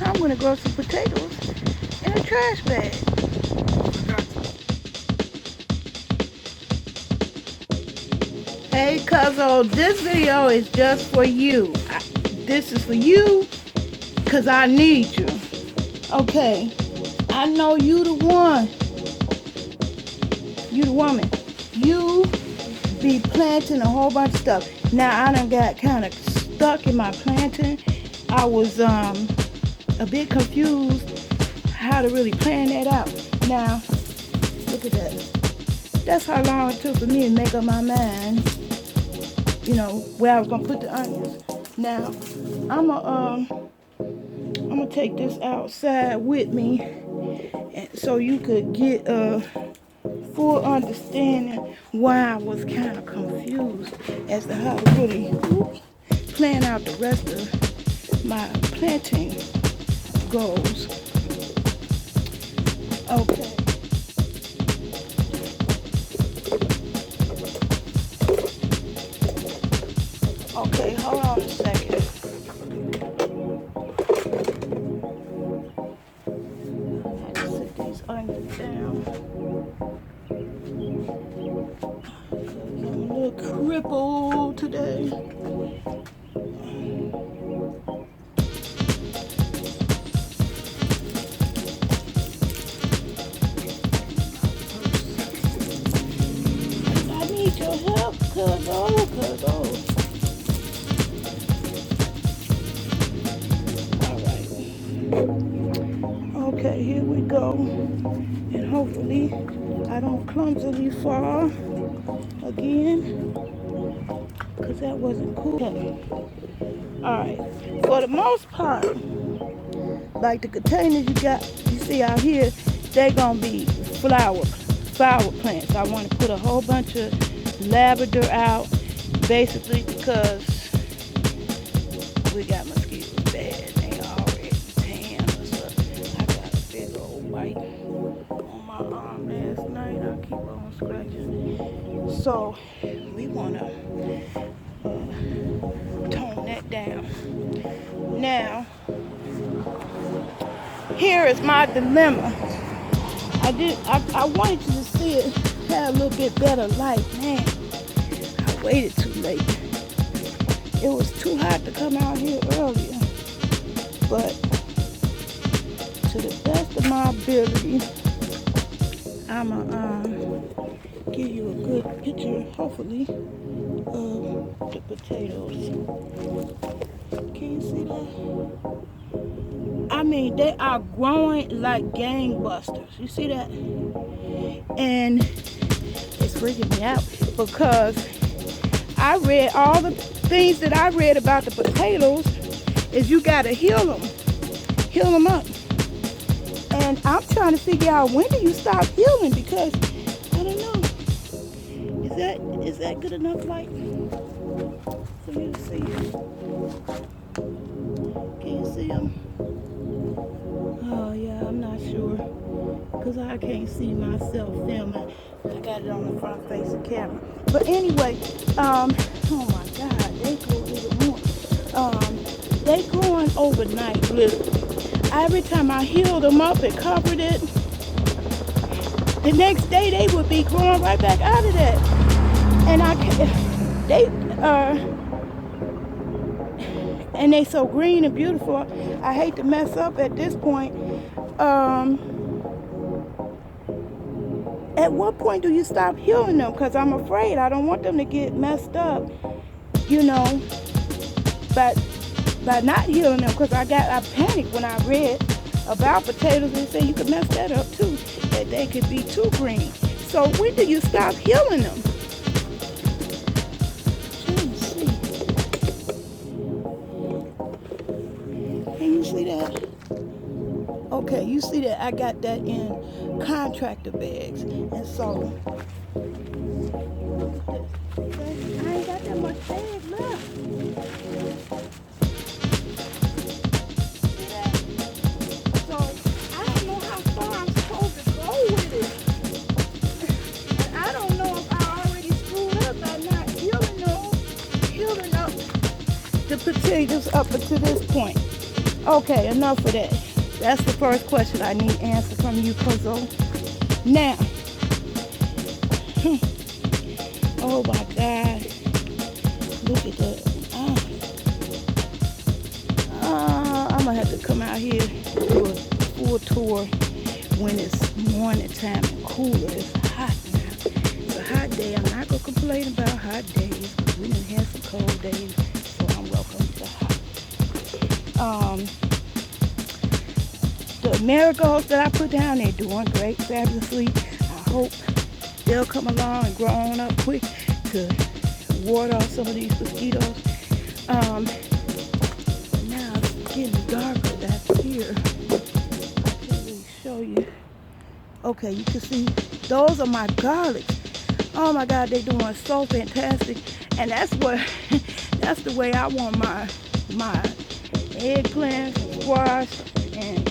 I'm gonna grow some potatoes in a trash bag. Hey Cuzzo, this video is just for you. This is for you because I need you. Okay, I know you the one. You the woman. You be planting a whole bunch of stuff. Now I done got kind of stuck in my planting. I was a bit confused how to really plan that out. Now, look at that. That's how long it took for me to make up my mind, you know, where I was gonna put the onions. Now, I'm gonna take this outside with me, and so you could get a full understanding why I was kind of confused as to how to really plan out the rest of my planting goals. Okay. Okay, hold on a second. I had to sit these onions down. I'm a little crippled today. I need your help, Cuzzo. Okay, here we go. And hopefully I don't clumsily fall again, because that wasn't cool. Okay. Alright. For the most part, like the containers you see out here, they're gonna be flower plants. I want to put a whole bunch of lavender out, basically because we got mosquitoes bad. They already tan us up. I got a big old white on my arm last night. I keep on scratching. So we want to tone that down. Now, here is my dilemma. I wanted you to see it have a little bit better light. Man, I waited too late. It was too hot to come out here earlier. But to the best of my ability, I'ma give you a good picture, hopefully, of the potatoes. Can you see that? I mean, they are growing like gangbusters. You see that? And it's freaking me out because I read all the things that I read about the potatoes is you gotta heal them up. And I'm trying to figure out, when do you stop healing? Because I don't know. Is that good enough light for you to see? Can you see them? Oh yeah, I'm not sure, because I can't see myself filming. I got it on the front face of camera. But anyway, oh my God, they grow even more. They growing overnight, literally. Every time I healed them up and covered it, the next day they would be growing right back out of that. And and they so green and beautiful. I hate to mess up at this point. At what point do you stop healing them? Because I'm afraid I don't want them to get messed up, you know, but by not healing them, because I panicked when I read about potatoes and said you could mess that up too, that they could be too green. So when do you stop healing them? Can you see that? Okay, you see that I got that in contractor bags, and so I ain't got that much bag left. Potatoes up until this point. Okay, enough of that. That's the first question I need answer from you, Cuzzo. Now, oh my God, look at that. I'm gonna have to come out here and do a full tour when it's morning time and cooler. It's hot now. It's a hot day. I'm not gonna complain about hot days because we didn't have some cold days, so I'm welcome to hot. The marigolds that I put down, they're doing great, fabulously. I hope they'll come along and grow on up quick to ward off some of these mosquitoes. Now it's getting darker back here. I can't really show you. Okay, you can see those are my garlics. Oh my God, they're doing so fantastic, and that's what that's the way I want my eggplant, squash, and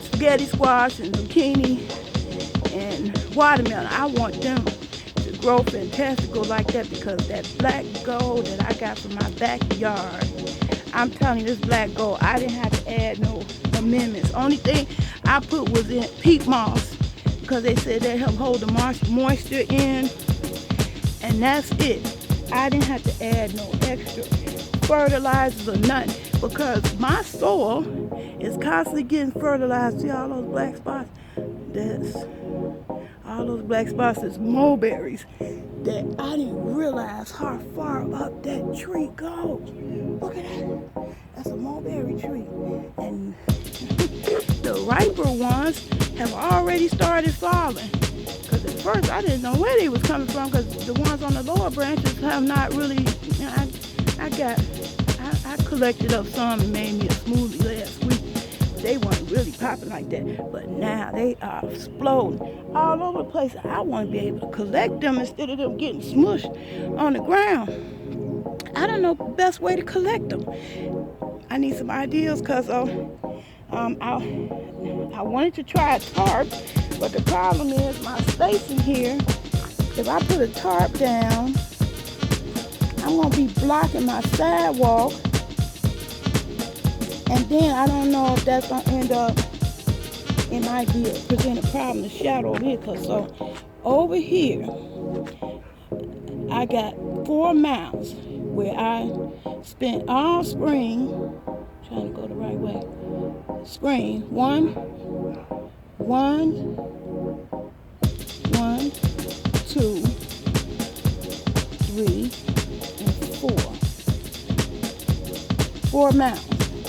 spaghetti squash and zucchini and watermelon. I want them to grow fantastical like that because that black gold that I got from my backyard, I'm telling you, this black gold, I didn't have to add no amendments. Only thing I put was in peat moss because they said that help hold the moisture in, and that's it. I didn't have to add no extra fertilizers or nothing because my soil is constantly getting fertilized. See all those black spots? That's all those black spots is mulberries that I didn't realize how far up that tree goes. Look at that. That's a mulberry tree. And the riper ones have already started falling. Because at first I didn't know where they was coming from because the ones on the lower branches have not really, you know, I collected up some and made me a smoothie last week. They weren't really popping like that, but now they are exploding all over the place. I want to be able to collect them instead of them getting smushed on the ground. I don't know the best way to collect them. I need some ideas because I wanted to try a tarp, but the problem is my space in here. If I put a tarp down, I'm going to be blocking my sidewalk. And then I don't know if that's going to end up, it might be present a problem to shadow over here. Cause so over here, I got 4 mounds where I spent all spring, trying to go the right way, spring, one, 2, 3, and 4. 4 mounds.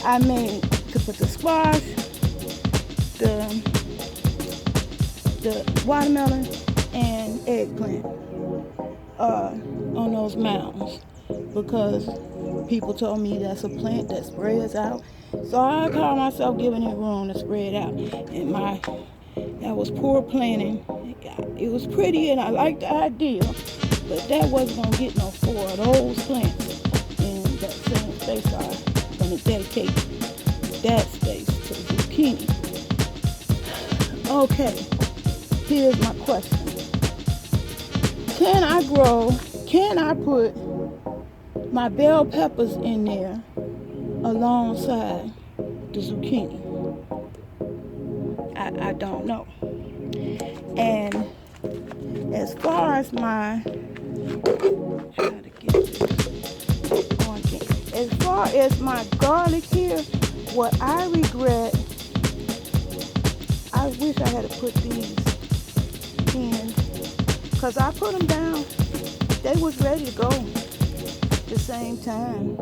I made to put the squash, the watermelon, and eggplant on those mounds because people told me that's a plant that spreads out. So I call myself giving it room to spread out. And that was poor planning. It was pretty and I liked the idea, but that wasn't gonna get no 4 of those plants in that same space. I'm gonna dedicate that space to zucchini. Okay, here's my question. Can I put my bell peppers in there alongside the zucchini? I don't know. And as far as my, trying to get this on again. As far as my garlic here, what I regret, I wish I had to put these in, because I put them down, they was ready to go the same time.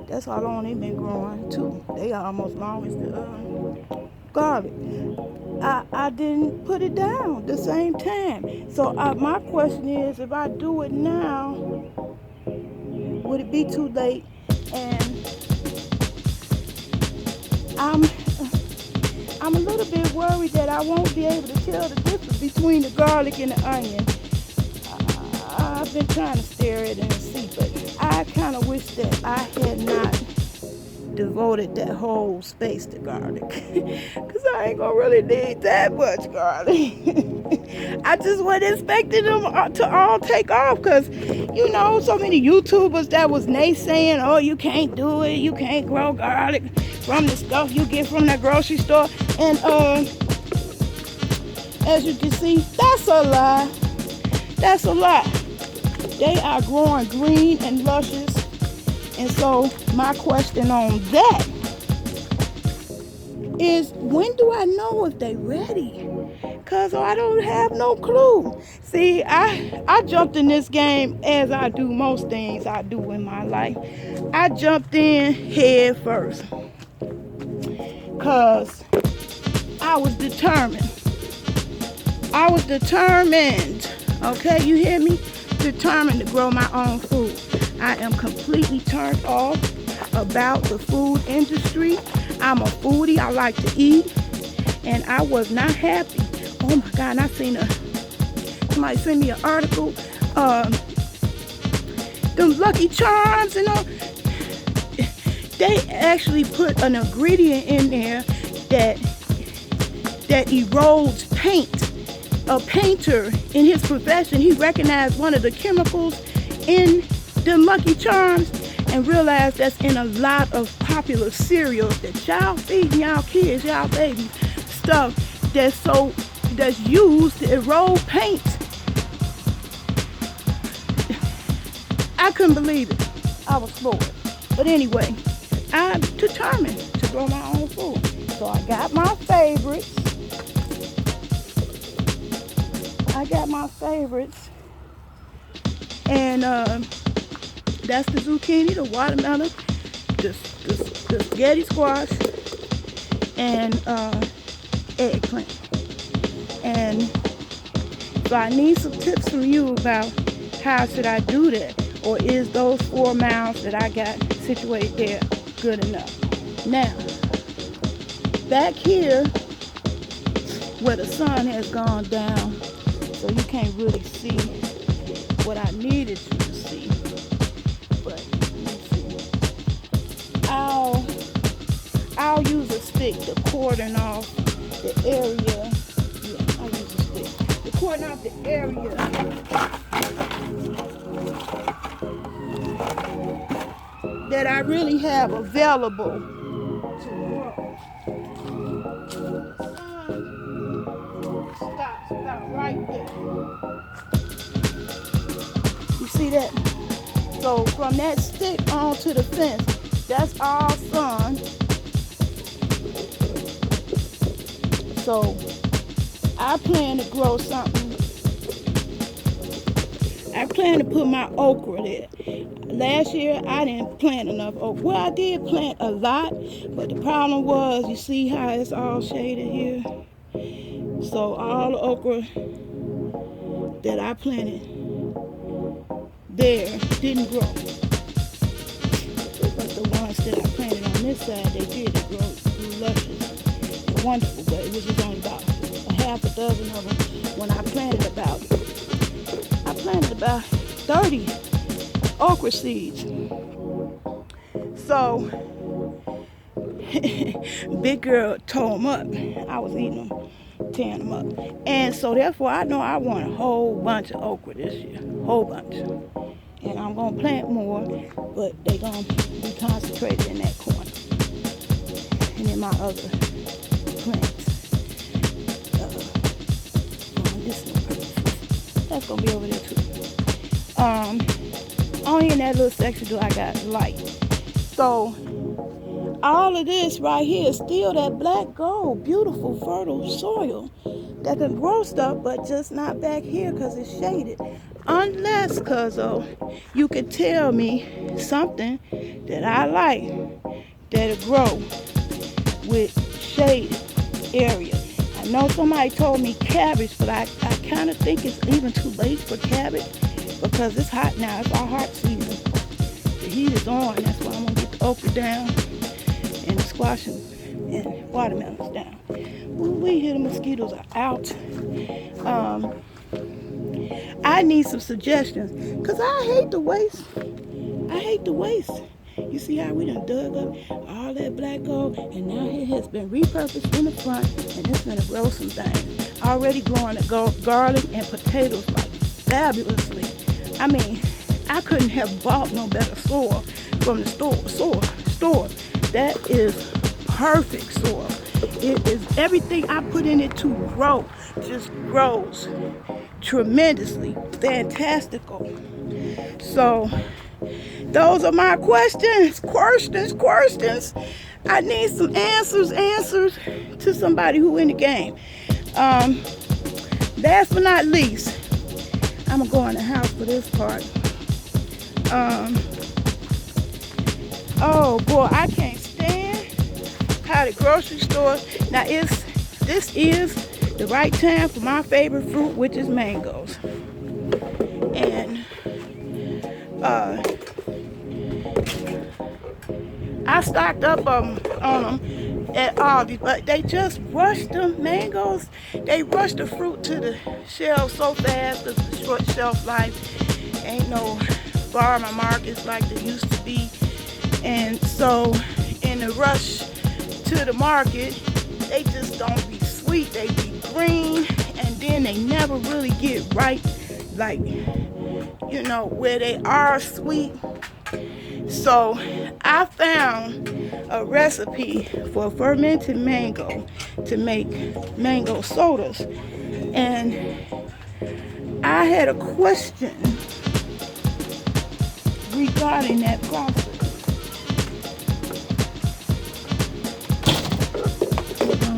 That's how long they've been growing too. They are almost long as the garlic. I didn't put it down the same time. So my question is, if I do it now, would it be too late? And I'm a little bit worried that I won't be able to tell the difference between the garlic and the onion. I've been trying to stare at it and see, but I kind of wish that I had not devoted that whole space to garlic because I ain't gonna really need that much garlic. I just wasn't expecting them to all take off because, so many YouTubers that was naysaying, oh, you can't do it, you can't grow garlic from the stuff you get from the grocery store. And as you can see, that's a lie. That's a lie. They are growing green and luscious. And so my question on that is, when do I know if they ready? Because I don't have no clue. See, I jumped in this game as I do most things I do in my life. I jumped in head first because I was determined. Okay, you hear me? Determined to grow my own food. I am completely turned off about the food industry. I'm a foodie. I like to eat. And I was not happy. Oh my God, and I seen somebody sent me an article. Them Lucky Charms, they actually put an ingredient in there that erodes paint. A painter in his profession, he recognized one of the chemicals in the Lucky Charms and realized that's in a lot of popular cereals that y'all feeding y'all kids, y'all babies, stuff that's used to erode paint. I couldn't believe it. I was floored. But anyway, I'm determined to grow my own food. So I got my favorites. And that's the zucchini, the watermelon, the spaghetti squash, and eggplant. And so I need some tips from you about how should I do that, or is those 4 miles that I got situated there good enough? Now, back here where the sun has gone down, so you can't really see what I needed you to see. But let's see. I'll use a stick to cordon off the area. Yeah, I'll use a stick to cordon off the area that I really have available to grow. Stop right there. You see that? So from that stick onto the fence, that's all sun. So I plan to grow something. I plan to put my okra there. Last year I didn't plant enough okra. Well, I did plant a lot, but the problem was, you see how it's all shaded here? So all the okra that I planted there didn't grow. But the ones that I planted on this side, they did. They grew luscious and wonderful, but it was just only about a half a dozen of them when I planted about 30 okra seeds. So big girl tore them up. I was eating them, tearing them up. And so therefore I know I want a whole bunch of okra this year. Whole bunch. And I'm going to plant more, but they're going to be concentrated in that corner. And in my other plants. This one, that's going to be over there too. Only in that little section do I got light. So all of this right here is still that black gold, beautiful, fertile soil that can grow stuff, but just not back here because it's shaded. Unless, Cuzzo, you could tell me something that I like that'll grow with shaded area. I know somebody told me cabbage, but I kind of think it's even too late for cabbage because it's hot now. It's our hot season. The heat is on. That's why I'm going to get the okra down and the squash and watermelons down. We hear the mosquitoes are out. I need some suggestions because I hate to waste You see how we done dug up all that black gold, and now it has been repurposed in the front, and it's gonna grow some things. Already growing the garlic and potatoes like fabulously. I mean, I couldn't have bought no better soil from the store. That is perfect soil. It is everything I put in it to grow, just grows tremendously, fantastical. So those are my questions. I need some answers to somebody who in the game. Last but not least, I'm gonna go in the house for this part. Oh boy, I can't stand how the grocery store. Now this is the right time for my favorite fruit, which is mangoes. And I stocked up on them at Aldi, but they just rushed them mangoes. They rushed the fruit to the shelf so fast because of the short shelf life. Ain't no farmer markets like there used to be. And so in the rush to the market, they just don't be sweet. They be green, and then they never really get right, like, you know, where they are sweet. So I found a recipe for fermented mango to make mango sodas, and I had a question regarding that process.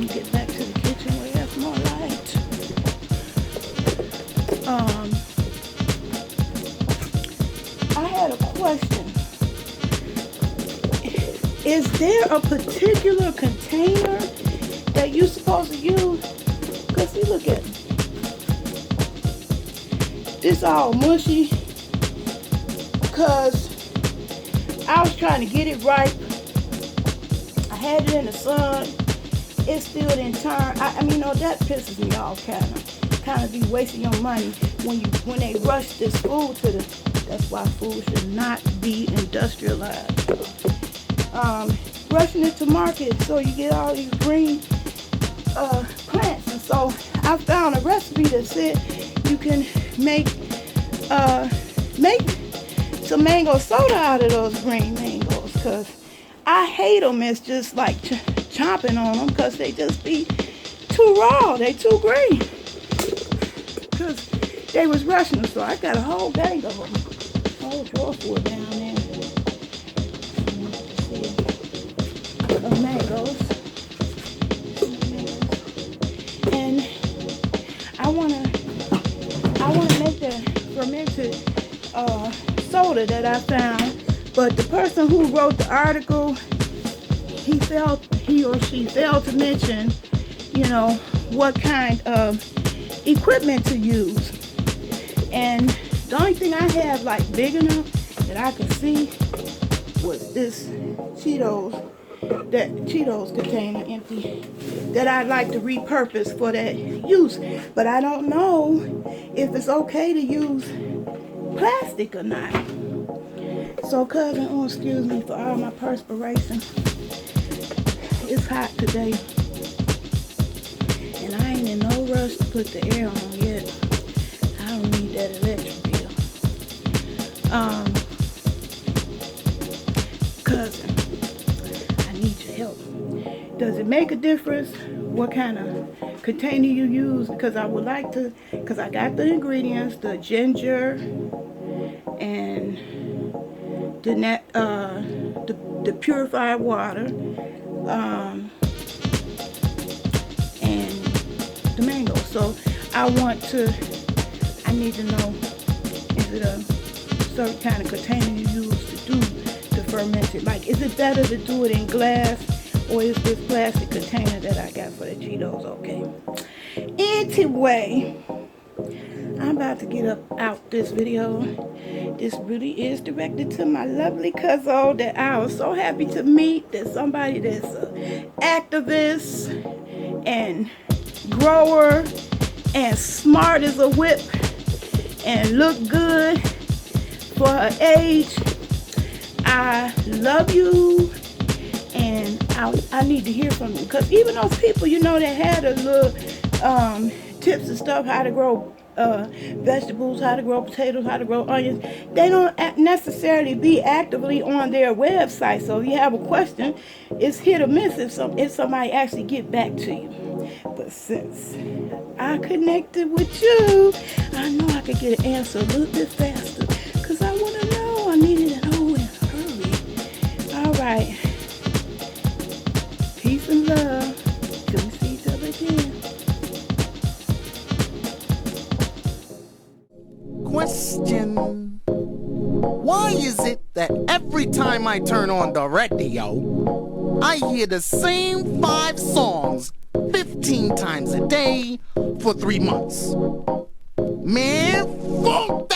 Get back to the kitchen where there's more light. I had a question. Is there a particular container that you're supposed to use? Because see, look at it. This all mushy. Because I was trying to get it right. I had it in the sun. It still didn't turn. I mean, no, that pisses me off, kind of be wasting your money when they rush this food to the. That's why food should not be industrialized. Rushing it to market so you get all these green plants, and so I found a recipe that said you can make some mango soda out of those green mangoes. Cause I hate them. It's just like chomping on them because they just be too raw. They too green. Because they was rushing them, so I got a whole bag of them. Whole drawer full down there. Of mangoes. And I wanna make the fermented soda that I found. But the person who wrote the article, he or she failed to mention, you know, what kind of equipment to use. And the only thing I have like big enough that I could see was this Cheetos container empty that I'd like to repurpose for that use. But I don't know if it's okay to use plastic or not. So cousin, oh excuse me for all my perspiration. It's hot today, and I ain't in no rush to put the air on yet. I don't need that electric bill. Cousin, I need your help. Does it make a difference what kind of container you use? Because I would like to, because I got the ingredients, the ginger and the purified water, and the mango. So I need to know, is it a certain kind of container you use to do the fermented? Like, is it better to do it in glass, or is this plastic container that I got for the Cheetos okay? Anyway, I'm about to get out this video. This really is directed to my lovely Cuzzo that I was so happy to meet. That somebody that's an activist and grower and smart as a whip and look good for her age. I love you, and I need to hear from you. Because even those people, that had a little tips and stuff, how to grow vegetables, how to grow potatoes, how to grow onions, they don't necessarily be actively on their website. So if you have a question, it's hit or miss if somebody actually get back to you. But since I connected with you, I know I could get an answer a little bit faster, because I want to know. I needed to know in a hurry. All right. Peace and love. Till we see each other again. Question. Why is it that every time I turn on the radio, I hear the same 5 songs 15 times a day for 3 months? Man, fuck